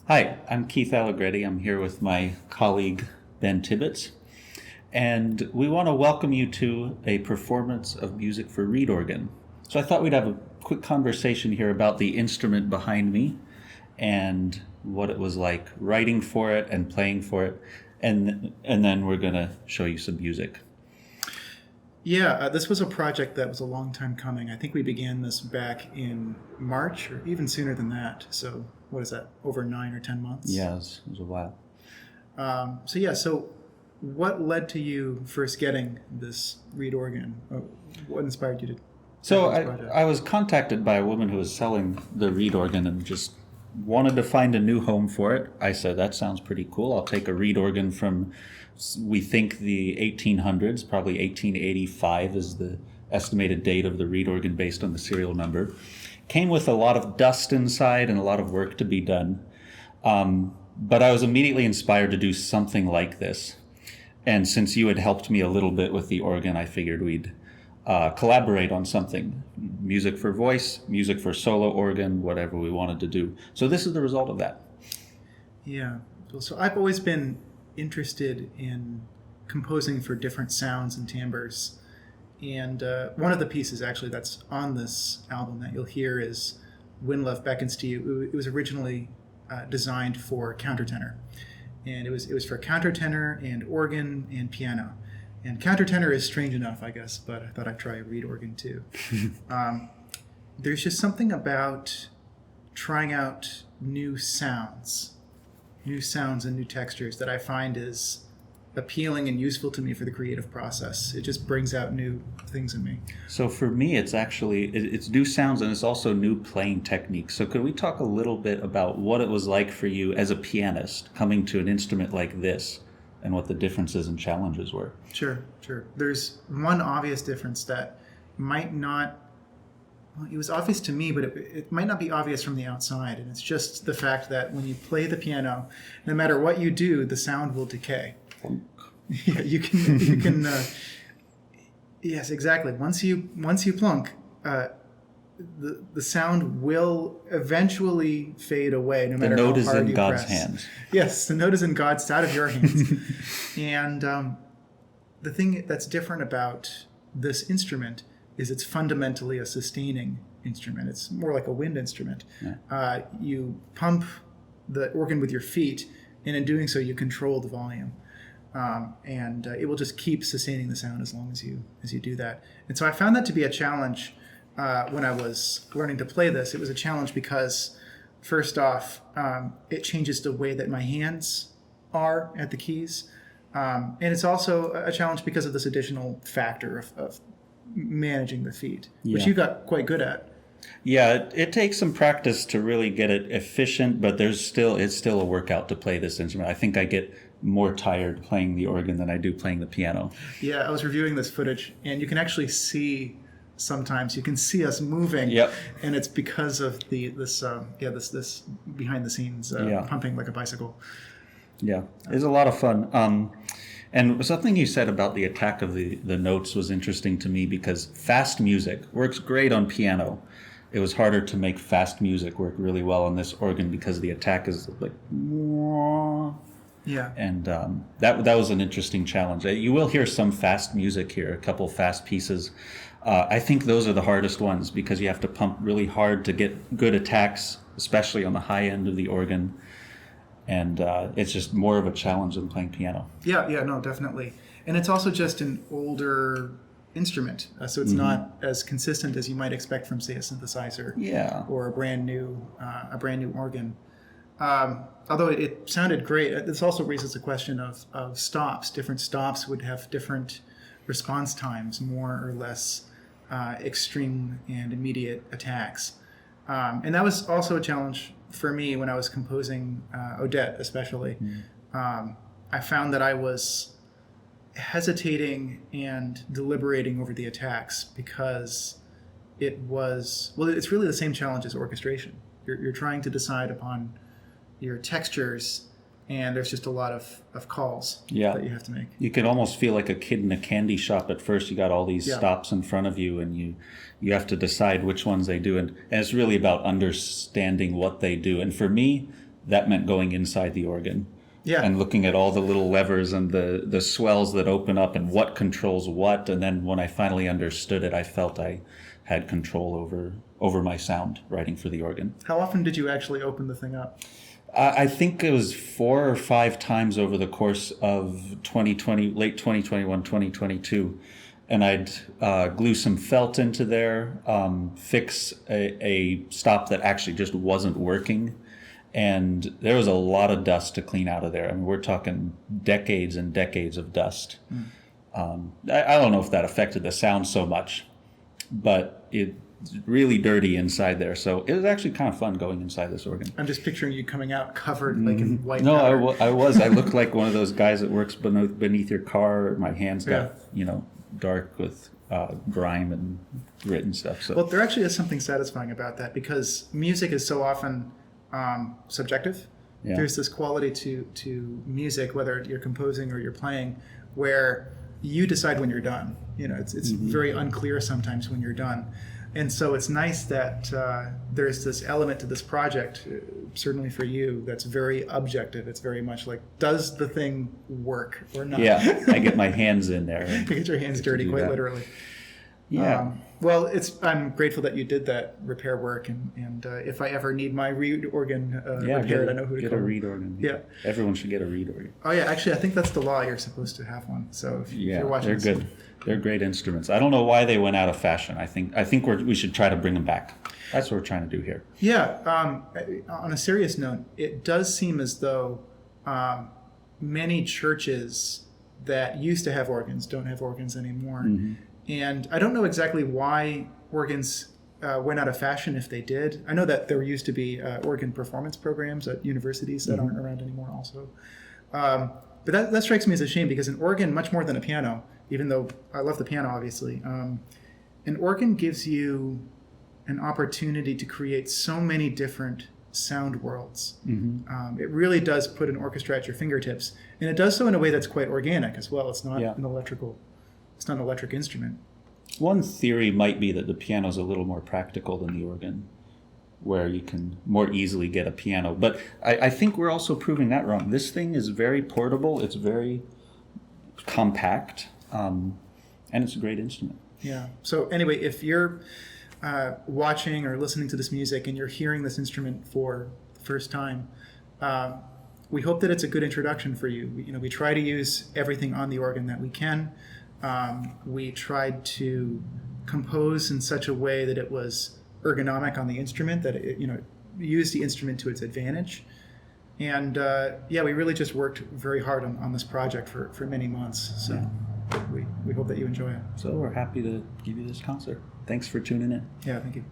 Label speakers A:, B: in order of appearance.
A: Hi, I'm Keith Allegretti. I'm here with my colleague Ben Tibbetts, and we want to welcome you to a performance of music for reed organ. So I thought we'd have a quick conversation here about the instrument behind me and what it was like writing for it and playing for it, and then we're going to show you some music.
B: Yeah, this was a project that was a long time coming. I think we began this back in March or even sooner than that. So what is that, over 9 or 10 months?
A: Yeah, it was a while.
B: So what led to you first getting this reed organ? What inspired you to
A: So
B: this project?
A: I was contacted by a woman who was selling the reed organ and just wanted to find a new home for it. I said, that sounds pretty cool. I'll take a reed organ from, we think, the 1800s, probably 1885 is the estimated date of the reed organ based on the serial number. Came with a lot of dust inside and a lot of work to be done. But I was immediately inspired to do something like this. And since you had helped me a little bit with the organ, I figured we'd collaborate on something. Music for voice, music for solo organ, whatever we wanted to do. So this is the result of that.
B: Yeah. So I've always been interested in composing for different sounds and timbres. And one of the pieces actually that's on this album that you'll hear is When Love Beckons to You. It was originally designed for countertenor. And it was for countertenor and organ and piano. And countertenor is strange enough, I guess, but I thought I'd try a reed organ too. There's just something about trying out new sounds and new textures that I find is appealing and useful to me for the creative process. It just brings out new things in me.
A: So for me, it's new sounds and it's also new playing techniques. So could we talk a little bit about what it was like for you as a pianist coming to an instrument like this and what the differences and challenges were?
B: Sure. There's one obvious difference that might not, well, it was obvious to me, but it might not be obvious from the outside. And it's just the fact that when you play the piano, no matter what you do, the sound will decay. Yeah, you can. Yes, exactly. Once you plunk, the sound will eventually fade away, no matter how hard you press.
A: The note is in God's hands.
B: Yes, the note is in God's, out of your hands. And the thing that's different about this instrument is it's fundamentally a sustaining instrument. It's more like a wind instrument. Yeah. You pump the organ with your feet, and in doing so, you control the volume. And it will just keep sustaining the sound as long as you do that. And so I found that to be a challenge when I was learning to play this. It was a challenge because, first off, it changes the way that my hands are at the keys. And it's also a challenge because of this additional factor of managing the feet, which you got quite good at.
A: Yeah, it takes some practice to really get it efficient, but it's still a workout to play this instrument. I think I get more tired playing the organ than I do playing the piano.
B: Yeah, I was reviewing this footage, and you can actually see sometimes us moving.
A: Yep.
B: And it's because of this behind the scenes pumping like a bicycle.
A: Yeah, it's a lot of fun. And something you said about the attack of the notes was interesting to me because fast music works great on piano. It was harder to make fast music work really well on this organ because the attack is like,
B: yeah.
A: And that was an interesting challenge. You will hear some fast music here, a couple fast pieces. I think those are the hardest ones because you have to pump really hard to get good attacks, especially on the high end of the organ. And it's just more of a challenge than playing piano.
B: Yeah, no, definitely. And it's also just an older instrument, so it's not as consistent as you might expect from, say, a synthesizer, or a brand new organ. Although it sounded great, this also raises the question of stops. Different stops would have different response times, more or less extreme and immediate attacks. And that was also a challenge for me when I was composing Odette, especially. I found that I was hesitating and deliberating over the attacks because it's really the same challenge as orchestration. You're trying to decide upon your textures, and there's just a lot of calls that you have to make.
A: You can almost feel like a kid in a candy shop at first. You got all these stops in front of you, and you have to decide which ones they do. And it's really about understanding what they do. And for me, that meant going inside the organ.
B: Yeah.
A: And looking at all the little levers and the swells that open up and what controls what. And then when I finally understood it, I felt I had control over my sound writing for the organ.
B: How often did you actually open the thing up?
A: I think it was 4 or 5 times over the course of 2020, late 2021, 2022. And I'd glue some felt into there, fix a stop that actually just wasn't working. And there was a lot of dust to clean out of there. I mean, we're talking decades and decades of dust. I don't know if that affected the sound so much, but it's really dirty inside there. So it was actually kind of fun going inside this organ.
B: I'm just picturing you coming out covered like in white
A: No,
B: powder.
A: I was. I looked like one of those guys that works beneath your car. My hands got, dark with grime and grit and stuff. So.
B: Well, there actually is something satisfying about that because music is so often subjective. Yeah. There's this quality to music, whether you're composing or you're playing, where you decide when you're done. It's very unclear sometimes when you're done. And so it's nice that there's this element to this project, certainly for you, that's very objective. It's very much like, does the thing work or not?
A: Yeah, I get my hands in there.
B: You get your hands dirty, quite literally.
A: Yeah.
B: Well, I'm grateful that you did that repair work, and if I ever need my reed organ repaired, I know who to call.
A: Get a reed organ.
B: Yeah.
A: Everyone should get a reed organ.
B: Oh yeah, actually, I think that's the law. You're supposed to have one. So if you're watching,
A: they're good. They're great instruments. I don't know why they went out of fashion. I think we should try to bring them back. That's what we're trying to do here.
B: Yeah. On a serious note, it does seem as though many churches that used to have organs don't have organs anymore. Mm-hmm. And I don't know exactly why organs went out of fashion if they did. I know that there used to be organ performance programs at universities that aren't around anymore also. But that strikes me as a shame because an organ, much more than a piano, even though I love the piano, obviously, an organ gives you an opportunity to create so many different sound worlds. Mm-hmm. It really does put an orchestra at your fingertips. And it does so in a way that's quite organic as well. It's not It's not an electric instrument.
A: One theory might be that the piano is a little more practical than the organ, where you can more easily get a piano. But I think we're also proving that wrong. This thing is very portable. It's very compact, and it's a great instrument.
B: Yeah. So anyway, if you're watching or listening to this music and you're hearing this instrument for the first time, we hope that it's a good introduction for you. We try to use everything on the organ that we can. We tried to compose in such a way that it was ergonomic on the instrument, that it used the instrument to its advantage. And we really just worked very hard on this project for many months. So we hope that you enjoy it.
A: So we're happy to give you this concert. Thanks for tuning in.
B: Yeah, thank you.